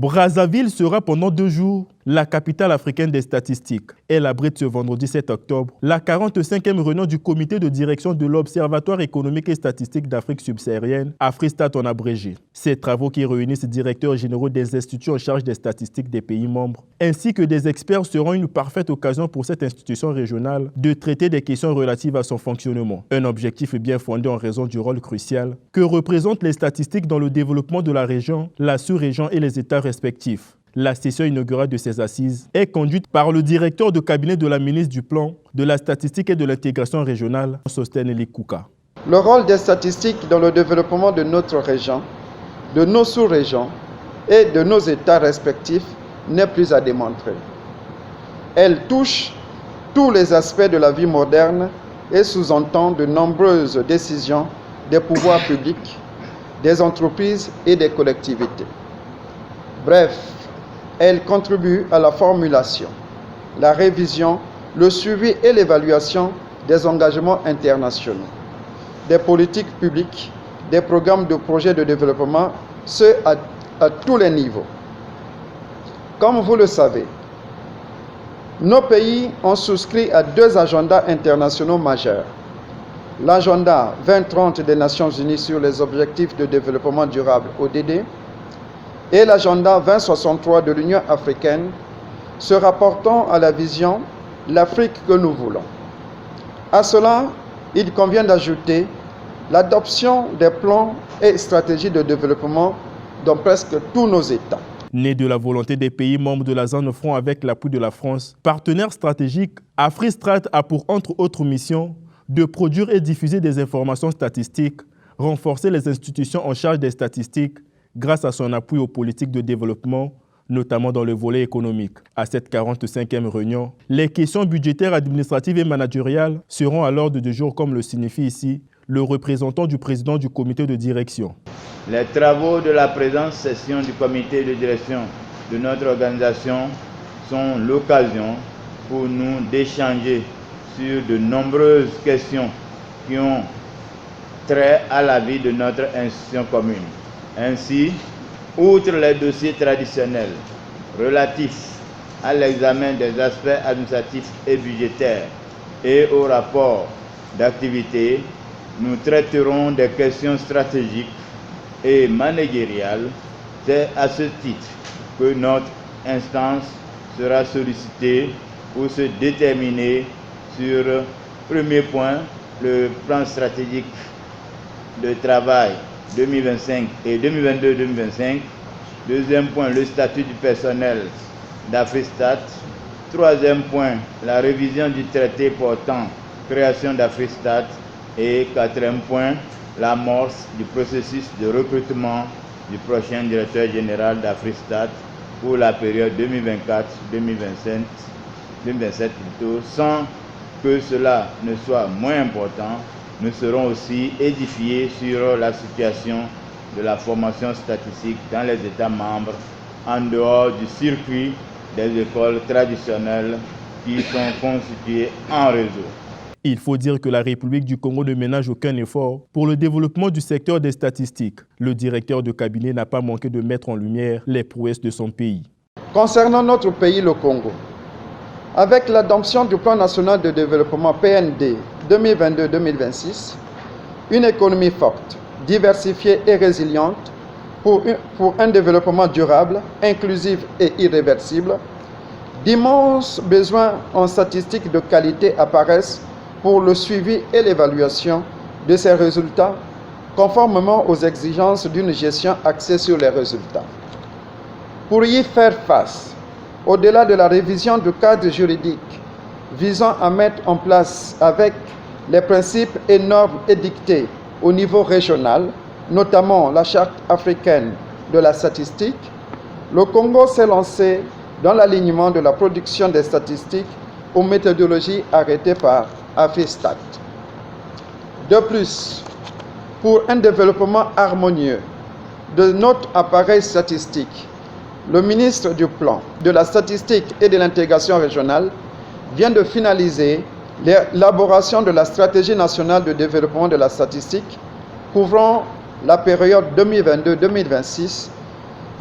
Brazzaville sera pendant 2 jours la capitale africaine des statistiques. Elle abrite ce vendredi 7 octobre la 45e réunion du comité de direction de l'Observatoire économique et statistique d'Afrique subsaharienne, Afristat en abrégé. Ces travaux qui réunissent directeurs généraux des instituts en charge des statistiques des pays membres, ainsi que des experts seront une parfaite occasion pour cette institution régionale de traiter des questions relatives à son fonctionnement. Un objectif bien fondé en raison du rôle crucial que représentent les statistiques dans le développement de la région, la sous-région et les États respectifs. La session inaugurale de ces assises est conduite par le directeur de cabinet de la ministre du Plan, de la Statistique et de l'Intégration régionale, Sostène Kouka. Le rôle des statistiques dans le développement de notre région, de nos sous-régions et de nos États respectifs n'est plus à démontrer. Elle touche tous les aspects de la vie moderne et sous-entend de nombreuses décisions des pouvoirs publics, des entreprises et des collectivités. Bref, elle contribue à la formulation, la révision, le suivi et l'évaluation des engagements internationaux, des politiques publiques, des programmes de projets de développement, ce à tous les niveaux. Comme vous le savez, nos pays ont souscrit à 2 agendas internationaux majeurs. L'agenda 2030 des Nations Unies sur les objectifs de développement durable, ODD, et l'agenda 2063 de l'Union africaine, se rapportant à la vision « l'Afrique que nous voulons ». À cela, il convient d'ajouter l'adoption des plans et stratégies de développement dans presque tous nos États. Né de la volonté des pays membres de la zone franc avec l'appui de la France, partenaire stratégique, Afristat a pour entre autres missions de produire et diffuser des informations statistiques, renforcer les institutions en charge des statistiques, grâce à son appui aux politiques de développement, notamment dans le volet économique. À cette 45e réunion, les questions budgétaires, administratives et managériales seront à l'ordre du jour, comme le signifie ici le représentant du président du comité de direction. Les travaux de la présente session du comité de direction de notre organisation sont l'occasion pour nous d'échanger sur de nombreuses questions qui ont trait à la vie de notre institution commune. Ainsi, outre les dossiers traditionnels relatifs à l'examen des aspects administratifs et budgétaires et au rapport d'activité, nous traiterons des questions stratégiques et managériales. C'est à ce titre que notre instance sera sollicitée pour se déterminer sur, premier point, le plan stratégique de travail 2025 et 2022-2025. Deuxième point, le statut du personnel d'Afristat. Troisième point, la révision du traité portant création d'Afristat. Et quatrième point, l'amorce du processus de recrutement du prochain directeur général d'Afristat pour la période 2024-2027 plutôt. Sans que cela ne soit moins important, nous serons aussi édifiés sur la situation de la formation statistique dans les États membres en dehors du circuit des écoles traditionnelles qui sont constituées en réseau. Il faut dire que la République du Congo ne ménage aucun effort pour le développement du secteur des statistiques. Le directeur de cabinet n'a pas manqué de mettre en lumière les prouesses de son pays. Concernant notre pays, le Congo, avec l'adoption du Plan national de développement PND 2022-2026, une économie forte, diversifiée et résiliente pour un développement durable, inclusif et irréversible, d'immenses besoins en statistiques de qualité apparaissent pour le suivi et l'évaluation de ces résultats, conformément aux exigences d'une gestion axée sur les résultats. Pour y faire face, au-delà de la révision du cadre juridique visant à mettre en place avec les principes et normes édictés au niveau régional, notamment la Charte africaine de la statistique, le Congo s'est lancé dans l'alignement de la production des statistiques aux méthodologies arrêtées par Afristat. De plus, pour un développement harmonieux de notre appareil statistique, le ministre du Plan, de la Statistique et de l'Intégration régionale vient de finaliser l'élaboration de la stratégie nationale de développement de la statistique couvrant la période 2022-2026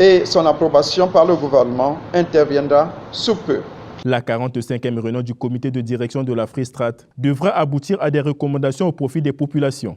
et son approbation par le gouvernement interviendra sous peu. La 45e réunion du comité de direction de la FRESTRAT devra aboutir à des recommandations au profit des populations.